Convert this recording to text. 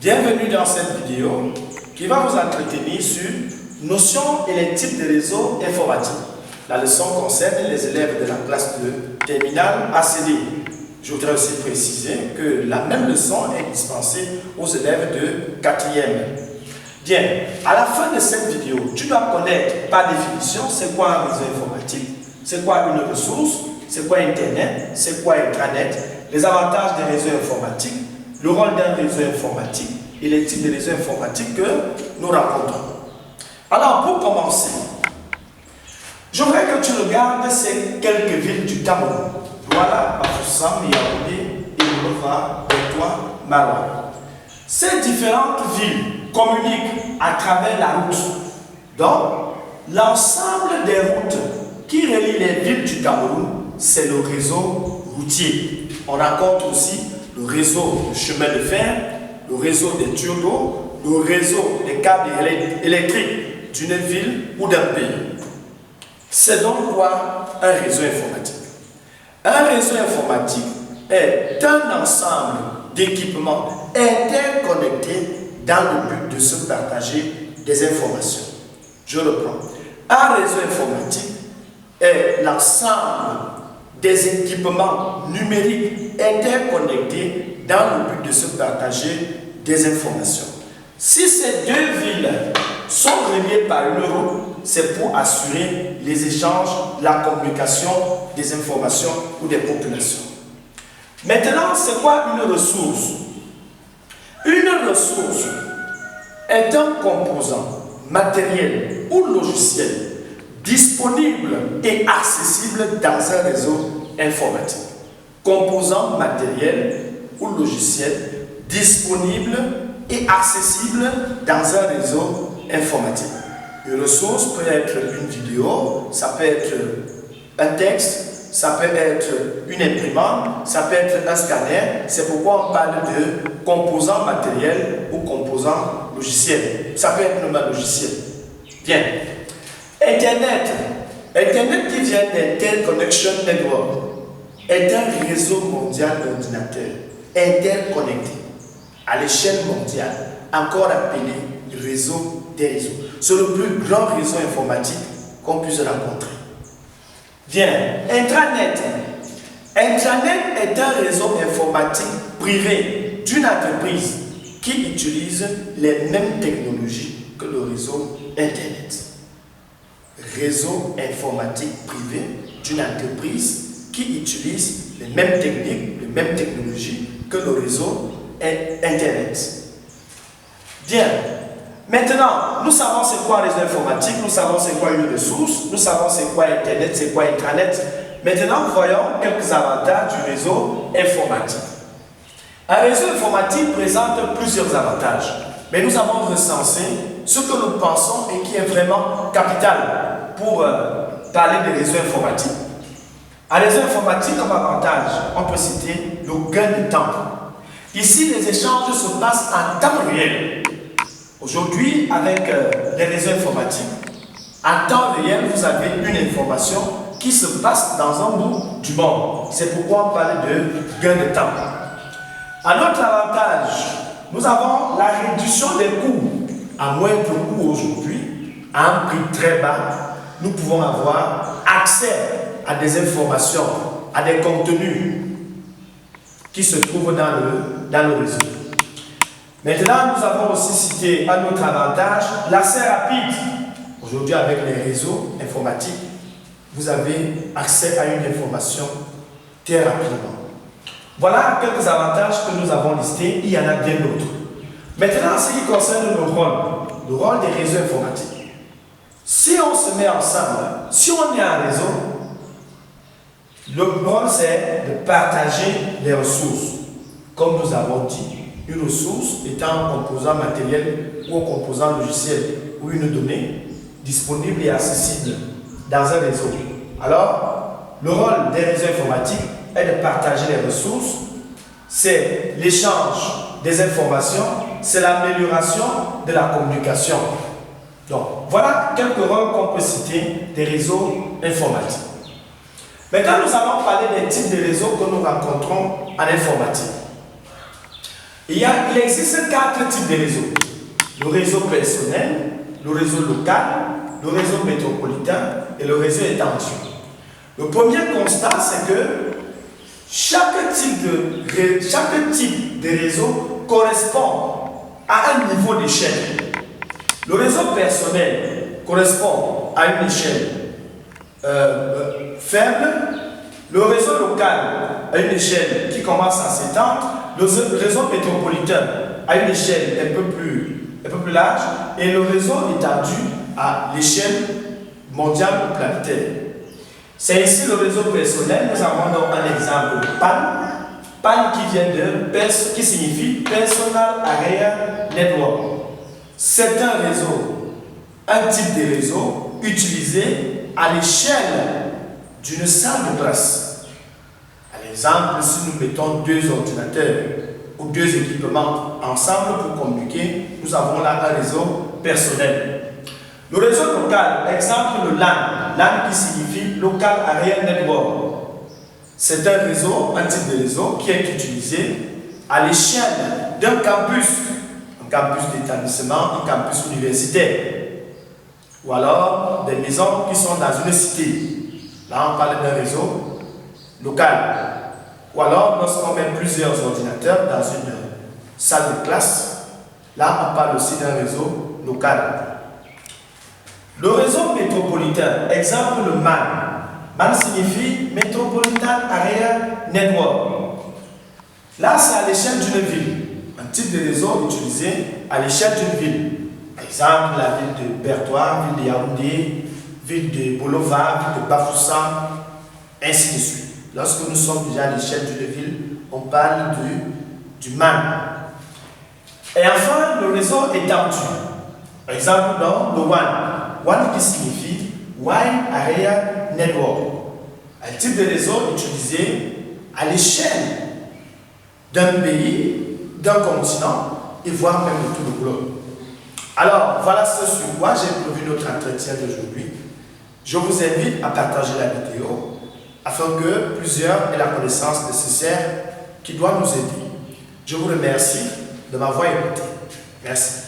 Bienvenue dans cette vidéo qui va vous entretenir sur notions et les types de réseaux informatiques. La leçon concerne les élèves de la classe de terminale ACD. Je voudrais aussi préciser que la même leçon est dispensée aux élèves de 4e. Bien, à la fin de cette vidéo, tu dois connaître par définition c'est quoi un réseau informatique, c'est quoi une ressource, c'est quoi Internet, c'est quoi Intranet, les avantages des réseaux informatiques, le rôle d'un réseau informatique et les types de réseaux informatiques que nous rencontrons. Alors, pour commencer, je voudrais que tu regardes ces quelques villes du Cameroun. Voilà, Bafoussam, Yaoundé, Ilova, Bétoua, Maroua. Ces différentes villes communiquent à travers la route. Donc, l'ensemble des routes qui relient les villes du Cameroun, c'est le réseau routier. On rencontre aussi le réseau de chemin de fer, le réseau des tuyaux d'eau, le réseau des câbles électriques d'une ville ou d'un pays. C'est donc quoi un réseau informatique? Un réseau informatique est un ensemble d'équipements interconnectés dans le but de se partager des informations. Je reprends. Un réseau informatique est l'ensemble des équipements numériques interconnectés dans le but de se partager des informations. Si ces deux villes sont reliées par une route, c'est pour assurer les échanges, la communication des informations ou des populations. Maintenant, c'est quoi une ressource? Une ressource est un composant matériel ou logiciel disponible et accessible dans un réseau informatique. Composant matériel ou logiciel disponible et accessible dans un réseau informatique. Une ressource peut être une vidéo, ça peut être un texte, ça peut être une imprimante, ça peut être un scanner. C'est pourquoi on parle de composants matériels ou composants logiciels. Ça peut être un logiciel. Bien. Internet. Internet qui vient d'Interconnection Network est un réseau mondial d'ordinateurs interconnectés à l'échelle mondiale, encore appelé réseau des réseaux. C'est le plus grand réseau informatique qu'on puisse rencontrer. Bien, Intranet. Intranet est un réseau informatique privé d'une entreprise qui utilise les mêmes technologies que le réseau Internet. Réseau informatique privé d'une entreprise qui utilise les mêmes techniques, les mêmes technologies que le réseau Internet. Bien. Maintenant, nous savons c'est quoi un réseau informatique, nous savons c'est quoi une ressource, nous savons c'est quoi Internet, c'est quoi Intranet. Maintenant, voyons quelques avantages du réseau informatique. Un réseau informatique présente plusieurs avantages, mais nous avons recensé ce que nous pensons et qui est vraiment capital pour parler des réseaux informatiques. Un réseau informatique comme avantage, on peut citer le gain de temps. Ici, les échanges se passent en temps réel. Aujourd'hui, avec les réseaux informatiques, en temps réel, vous avez une information qui se passe dans un bout du monde. C'est pourquoi on parle de gain de temps. Un autre avantage, nous avons la réduction des coûts. À moindre coût aujourd'hui, à un prix très bas, nous pouvons avoir accès à des informations, à des contenus qui se trouvent dans le réseau. Maintenant, nous avons aussi cité un autre avantage, l'accès rapide. Aujourd'hui, avec les réseaux informatiques, vous avez accès à une information très rapidement. Voilà quelques avantages que nous avons listés. Il y en a bien d'autres. Maintenant, en ce qui concerne le rôle des réseaux informatiques. Si on se met ensemble, si on est un réseau, le rôle c'est de partager les ressources. Comme nous avons dit, une ressource étant un composant matériel ou un composant logiciel ou une donnée disponible et accessible dans un réseau. Alors, le rôle des réseaux informatiques est de partager les ressources, c'est l'échange des informations, c'est l'amélioration de la communication. Donc, voilà quelques rôles qu'on peut citer des réseaux informatiques. Maintenant, nous allons parler des types de réseaux que nous rencontrons en informatique. Il existe 4 types de réseaux. Le réseau personnel, le réseau local, le réseau métropolitain et le réseau étendu. Le premier constat, c'est que chaque type de réseau correspond à un niveau d'échelle. Le réseau personnel correspond à une échelle faible, le réseau local à une échelle qui commence à s'étendre, le réseau métropolitain à une échelle un peu plus large et le réseau étendu à l'échelle mondiale ou planétaire. C'est ici le réseau personnel. Nous avons donc un exemple de PAN. PAN qui signifie Personal Area Network. C'est un réseau, un type de réseau utilisé à l'échelle d'une salle de classe. À l'exemple, si nous mettons 2 ordinateurs ou 2 équipements ensemble pour communiquer, nous avons là un réseau personnel. Le réseau local, exemple le LAN, LAN qui signifie Local Area Network. C'est un réseau, un type de réseau qui est utilisé à l'échelle d'un campus, un campus d'établissement, un campus universitaire, ou alors des maisons qui sont dans une cité. Là, on parle d'un réseau local. Ou alors, lorsqu'on met plusieurs ordinateurs dans une salle de classe, là, on parle aussi d'un réseau local. Le réseau métropolitain, exemple le MAN. MAN signifie Metropolitan Area Network. Là, c'est à l'échelle d'une ville. Un type de réseau utilisé à l'échelle d'une ville. Par exemple, la ville de Bertois, ville de Yaoundé, ville de Bolova, ville de Bafoussam, ainsi de suite. Lorsque nous sommes déjà à l'échelle d'une ville, on parle du MAN. Et enfin, le réseau étendu. Par exemple, dans le WAN. WAN qui signifie Wide Area Network. Un type de réseau utilisé à l'échelle d'un pays, d'un continent et voire même de tout le globe. Alors, voilà ce sur quoi j'ai prévu notre entretien d'aujourd'hui. Je vous invite à partager la vidéo afin que plusieurs aient la connaissance nécessaire qui doit nous aider. Je vous remercie de m'avoir écouté. Merci.